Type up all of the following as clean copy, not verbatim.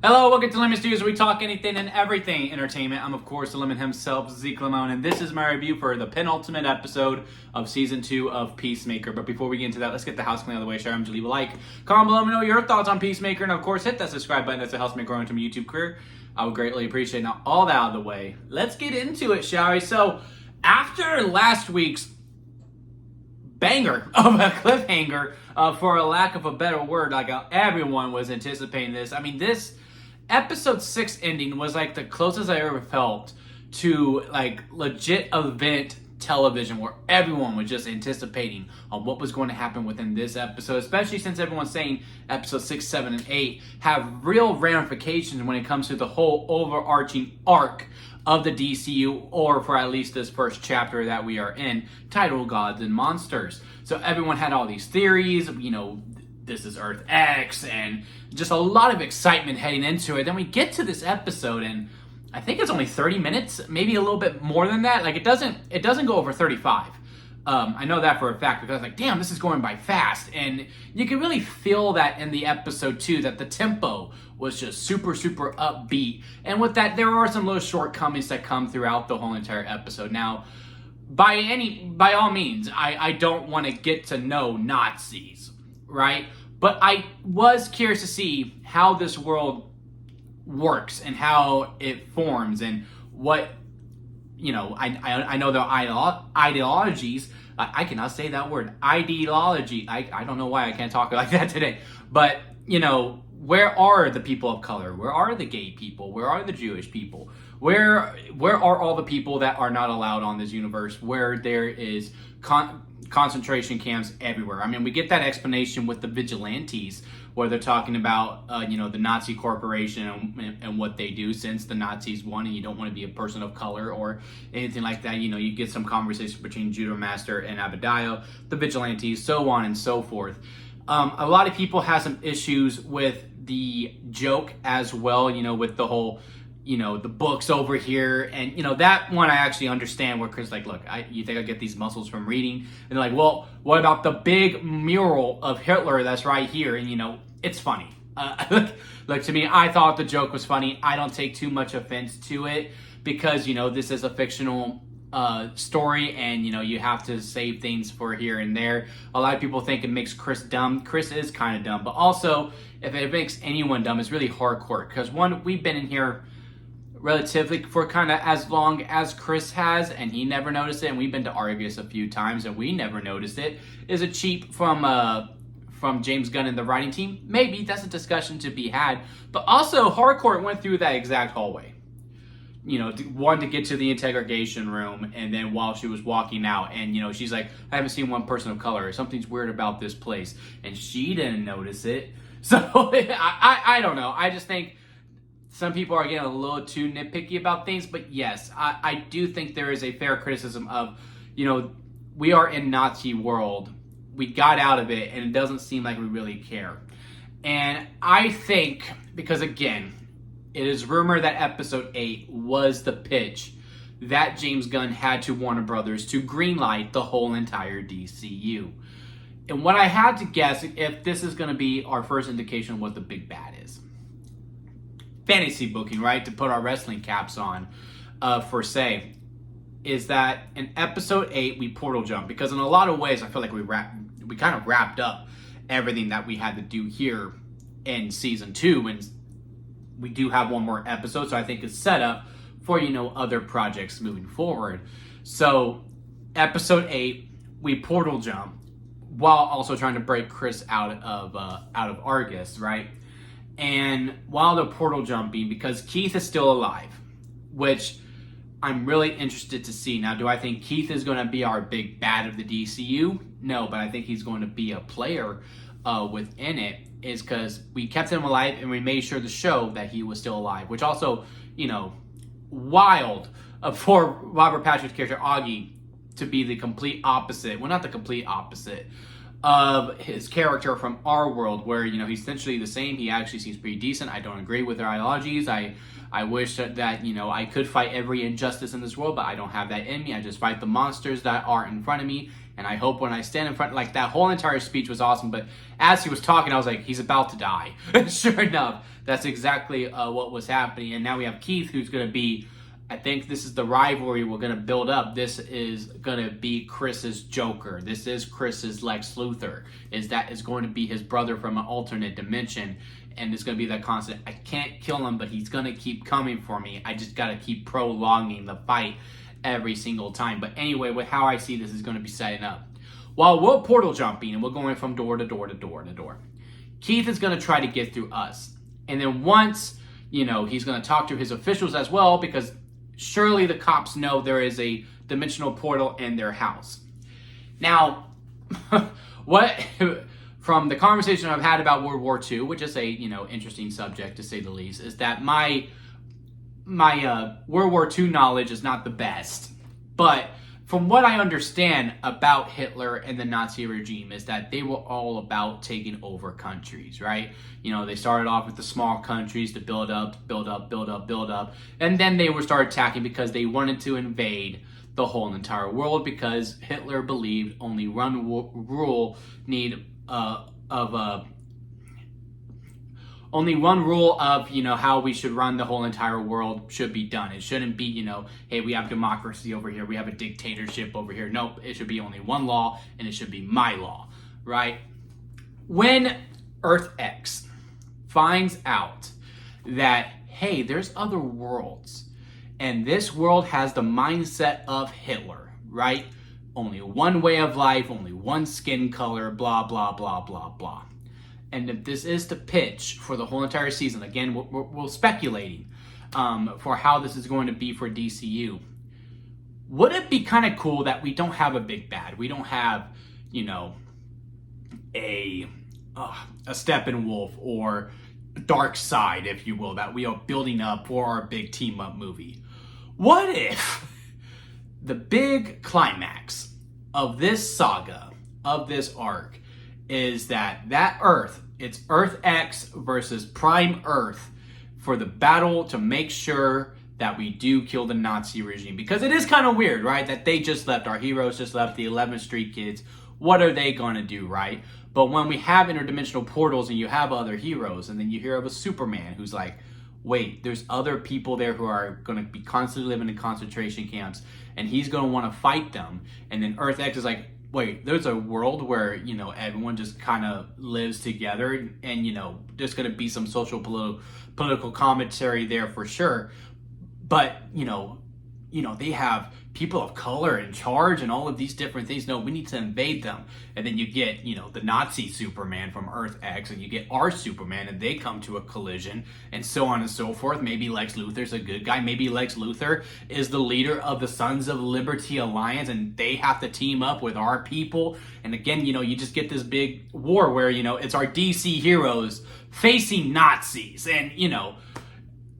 Hello, welcome to Lemon Studios, where we talk anything and everything entertainment. I'm, of course, the Lemon himself, Zeke Lemon, and this is my review for the penultimate episode of Season 2 of Peacemaker. But before we get into that, let's get the house clean out of the way. Share, leave a like, comment below, let me know your thoughts on Peacemaker, and of course, hit that subscribe button. That's what helps me grow into my YouTube career. I would greatly appreciate it. Now, all that out of the way, let's get into it, shall we? So, after last week's banger of a cliffhanger, for a lack of a better word, everyone was anticipating this. I mean, this episode 6 ending was like the closest I ever felt to like legit event television, where everyone was just anticipating on what was going to happen within this episode, especially since everyone's saying episode 6, 7, and 8 have real ramifications when it comes to the whole overarching arc of the DCU, or for at least this first chapter that we are in, titled Gods and Monsters. So everyone had all these theories, this is Earth X, and just a lot of excitement heading into it. Then we get to this episode, and I think it's only 30 minutes, maybe a little bit more than that. Like, it doesn't go over 35. I know that for a fact, because I was like, damn, this is going by fast. And you can really feel that in the episode too, that the tempo was just super, super upbeat. And with that, there are some little shortcomings that come throughout the whole entire episode. Now, by all means, I don't want to get to know Nazis, right? But I was curious to see how this world works and how it forms, and what, I know their ideologies. I cannot say that word, ideology. I don't know why I can't talk like that today. But, where are the people of color? Where are the gay people? Where are the Jewish people? Where are all the people that are not allowed on this universe, where there is concentration camps everywhere? I mean, we get that explanation with the vigilantes, where they're talking about, the Nazi corporation and what they do, since the Nazis won and you don't want to be a person of color or anything like that. You get some conversation between Judo Master and Abadiah, the vigilantes, so on and so forth. A lot of people have some issues with the joke as well, with the whole, the books over here. And, that one I actually understand, where Chris is like, look, you think I get these muscles from reading? And they're like, well, what about the big mural of Hitler that's right here? And, it's funny. Look, to me, I thought the joke was funny. I don't take too much offense to it, because, this is a fictional story, and, you have to save things for here and there. A lot of people think it makes Chris dumb. Chris is kind of dumb. But also, if it makes anyone dumb, it's really hardcore. Because, one, we've been in here relatively for kind of as long as Chris has, and he never noticed it, and we've been to Argus a few times and we never noticed it. Is it cheap from James Gunn and the writing team? Maybe. That's a discussion to be had. But also, Hardcore went through that exact hallway, one to get to the interrogation room, and then while she was walking out, and she's like, I haven't seen one person of color, something's weird about this place, and she didn't notice it. So I don't know. I just think some people are getting a little too nitpicky about things. But yes, I do think there is a fair criticism of, we are in Nazi world. We got out of it, and it doesn't seem like we really care. And I think, because again, it is rumored that episode 8 was the pitch that James Gunn had to Warner Brothers to greenlight the whole entire DCU. And what I had to guess, if this is going to be our first indication of what the big bad is. Fantasy booking, right? To put our wrestling caps on, for say, is that in episode 8 we portal jump, because in a lot of ways I feel like we kind of wrapped up everything that we had to do here in season 2, and we do have one more episode, so I think it's set up for other projects moving forward. So episode 8 we portal jump, while also trying to break Chris out of Argus, right? And while they're portal jumping, because Keith is still alive, which I'm really interested to see. Now, do I think Keith is going to be our big bad of the DCU? No, but I think he's going to be a player within it, is because we kept him alive and we made sure to show that he was still alive, which also, wild for Robert Patrick's character Augie to be the complete opposite. Well, not the complete opposite of his character from our world, where, he's essentially the same. He actually seems pretty decent. I don't agree with their ideologies. I wish that, I could fight every injustice in this world, but I don't have that in me. I just fight the monsters that are in front of me, And I hope when I stand in front, like that whole entire speech was awesome. But as he was talking, I was like, he's about to die. Sure enough, that's exactly what was happening. And now we have Keith, who's going to be, I think this is the rivalry we're going to build up. This is going to be Chris's Joker. This is Chris's Lex Luthor. That is going to be his brother from an alternate dimension. And it's going to be that constant, I can't kill him, but he's going to keep coming for me. I just got to keep prolonging the fight every single time. But anyway, with how I see this is going to be setting up. While we're portal jumping and we're going from door to door to door to door, Keith is going to try to get through us. And then once, he's going to talk to his officials as well, because surely the cops know there is a dimensional portal in their house. Now, from the conversation I've had about World War II, which is a, interesting subject to say the least, is that my World War II knowledge is not the best. But from what I understand about Hitler and the Nazi regime is that they were all about taking over countries, right? They started off with the small countries to build up. And then they would start attacking because they wanted to invade the whole entire world, because Hitler believed only one rule of how we should run the whole entire world should be done. It shouldn't be, hey, we have democracy over here, we have a dictatorship over here. Nope, it should be only one law, and it should be my law, right? When Earth X finds out that, hey, there's other worlds, and this world has the mindset of Hitler, right? Only one way of life, only one skin color, blah, blah, blah, blah, blah. And if this is the pitch for the whole entire season, again, we're speculating for how this is going to be for DCU. Would it be kind of cool that we don't have a big bad? We don't have, a Steppenwolf or Dark Side, if you will, that we are building up for our big team-up movie. What if the big climax of this saga, of this arc, is that Earth, it's Earth X versus Prime Earth for the battle to make sure that we do kill the Nazi regime. Because it is kind of weird, right? That they just left, our heroes just left, the 11th Street kids. What are they going to do, right? But when we have interdimensional portals and you have other heroes, and then you hear of a Superman who's like, wait, there's other people there who are going to be constantly living in concentration camps, and he's going to want to fight them. And then Earth X is like, wait, there's a world where, everyone just kind of lives together, and, there's going to be some social political commentary there for sure. But, they have people of color in charge and all of these different things. No, we need to invade them. And then you get, the Nazi Superman from Earth X, and you get our Superman, and they come to a collision, and so on and so forth. Maybe Lex Luthor's a good guy. Maybe Lex Luthor is the leader of the Sons of Liberty Alliance, and they have to team up with our people. And again, you just get this big war where, it's our DC heroes facing Nazis. And,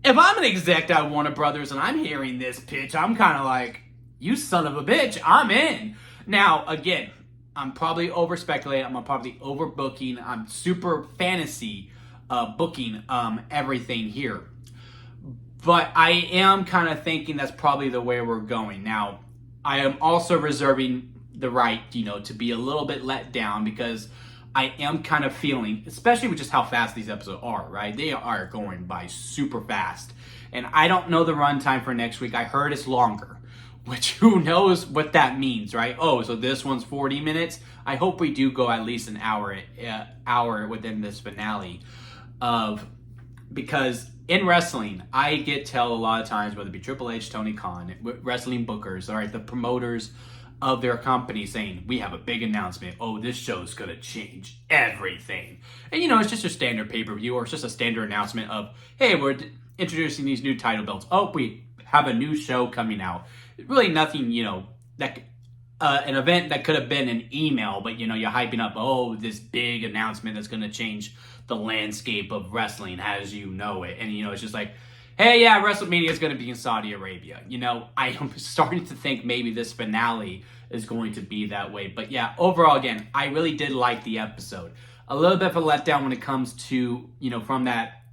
if I'm an exec at Warner Brothers and I'm hearing this pitch, I'm kind of like, you son of a bitch, I'm in. Now, again, I'm probably over-speculating. I'm probably overbooking. I'm super fantasy booking everything here. But I am kind of thinking that's probably the way we're going. Now, I am also reserving the right, to be a little bit let down, because I am kind of feeling, especially with just how fast these episodes are, right? They are going by super fast. And I don't know the runtime for next week. I heard it's longer, which who knows what that means, right? Oh, so this one's 40 minutes? I hope we do go at least an hour within this finale. Because in wrestling, I get tell a lot of times, whether it be Triple H, Tony Khan, wrestling bookers, all right, the promoters of their company saying, we have a big announcement. Oh, this show's going to change everything. And, it's just a standard pay-per-view, or it's just a standard announcement of, hey, we're introducing these new title belts. Oh, we have a new show coming out. Really nothing, that an event that could have been an email, but, you're hyping up, oh, this big announcement that's going to change the landscape of wrestling as you know it. And, it's just like, hey, yeah, WrestleMania is going to be in Saudi Arabia. I am starting to think maybe this finale is going to be that way. But yeah, overall, again, I really did like the episode. A little bit of a letdown when it comes to, from that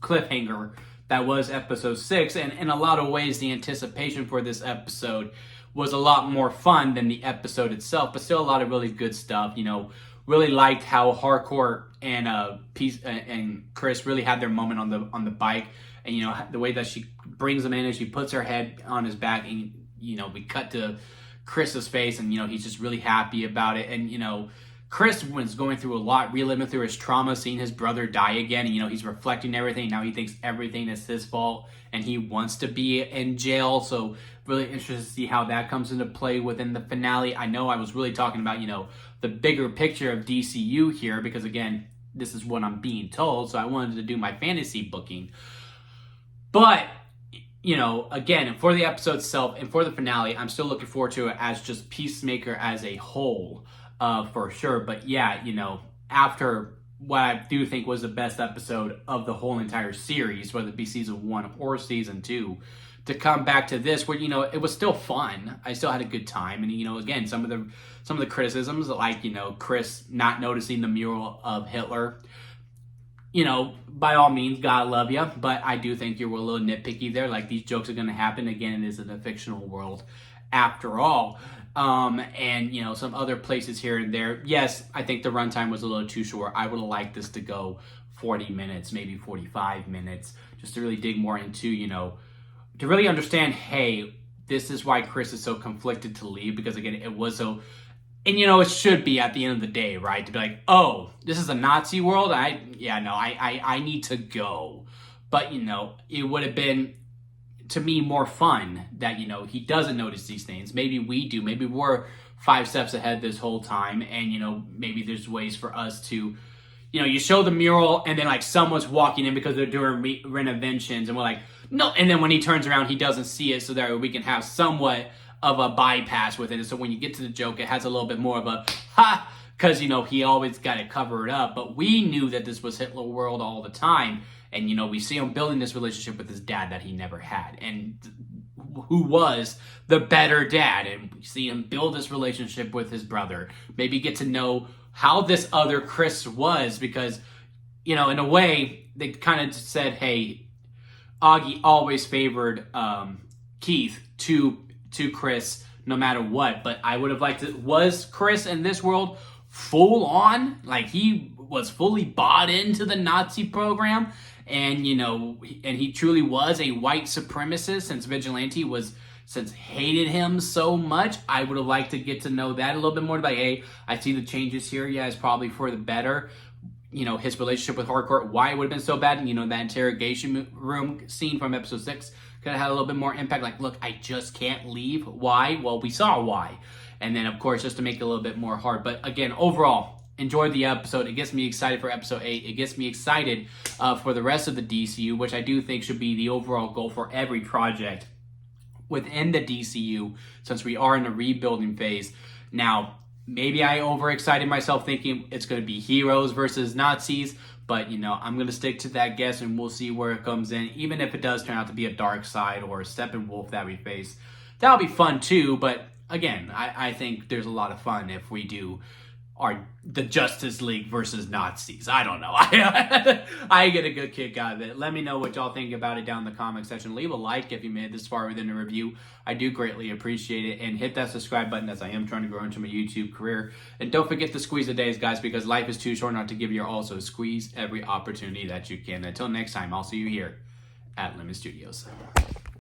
cliffhanger that was episode 6. And in a lot of ways, the anticipation for this episode was a lot more fun than the episode itself, but still a lot of really good stuff. Really liked how Hardcore and and Chris really had their moment on the bike, and the way that she brings him in and she puts her head on his back, and we cut to Chris's face, and he's just really happy about it. And Chris was going through a lot, reliving through his trauma, seeing his brother die again, and he's reflecting everything. Now he thinks everything is his fault, and he wants to be in jail. So really interested to see how that comes into play within the finale. I know I was really talking about the bigger picture of DCU here, because again, this is what I'm being told, so I wanted to do my fantasy booking. But again, for the episode itself and for the finale, I'm still looking forward to it as just Peacemaker as a whole, for sure. But yeah, after what I do think was the best episode of the whole entire series, whether it be season 1 or season 2, to come back to this, where it was still fun. I still had a good time, and again, some of the criticisms, like Chris not noticing the mural of Hitler. By all means, God love you, but I do think you're a little nitpicky there. Like, these jokes are going to happen. Again, it is in a fictional world after all. And, some other places here and there. Yes, I think the runtime was a little too short. I would have liked this to go 40 minutes, maybe 45 minutes, just to really dig more into, to really understand, hey, this is why Chris is so conflicted to leave, because, again, it was so... And, it should be at the end of the day, right? To be like, oh, this is a Nazi world? I need to go. But, it would have been, to me, more fun that, he doesn't notice these things. Maybe we do. Maybe we're 5 steps ahead this whole time. And, maybe there's ways for us to, you show the mural and then, like, someone's walking in because they're doing renovations. And we're like, no. And then when he turns around, he doesn't see it, so that we can have somewhat of a bypass with it. So when you get to the joke, it has a little bit more of a ha, because he always got to cover it up. But we knew that this was Hitler world all the time, and we see him building this relationship with his dad that he never had, and who was the better dad. And we see him build this relationship with his brother, maybe get to know how this other Chris was, because in a way they kind of said, hey, Augie always favored Keith to Chris no matter what. But I would have liked it. Was Chris in this world full on? Like, he was fully bought into the Nazi program, and and he truly was a white supremacist, since Vigilante hated him so much. I would have liked to get to know that a little bit more. Like, hey, I see the changes here. Yeah, it's probably for the better. His relationship with Hardcore, why it would have been so bad. And, that interrogation room scene from episode 6 could have had a little bit more impact. Like, look, I just can't leave. Why? Well, we saw why. And then, of course, just to make it a little bit more hard. But again, overall, enjoyed the episode. It gets me excited for episode 8. It gets me excited for the rest of the DCU, which I do think should be the overall goal for every project within the DCU, since we are in a rebuilding phase. Now, maybe I overexcited myself thinking it's going to be heroes versus Nazis, but, I'm going to stick to that guess, and we'll see where it comes in. Even if it does turn out to be a dark side or a Steppenwolf that we face, that'll be fun too. But again, I think there's a lot of fun if we do the Justice League versus Nazis. I don't know. I get a good kick out of it. Let me know what y'all think about it down in the comment section. Leave a like if you made it this far within the review. I do greatly appreciate it. And hit that subscribe button, as I am trying to grow into my YouTube career. And don't forget to squeeze the days, guys, because life is too short not to give you all. So squeeze every opportunity that you can. Until next time, I'll see you here at Lemon Studios.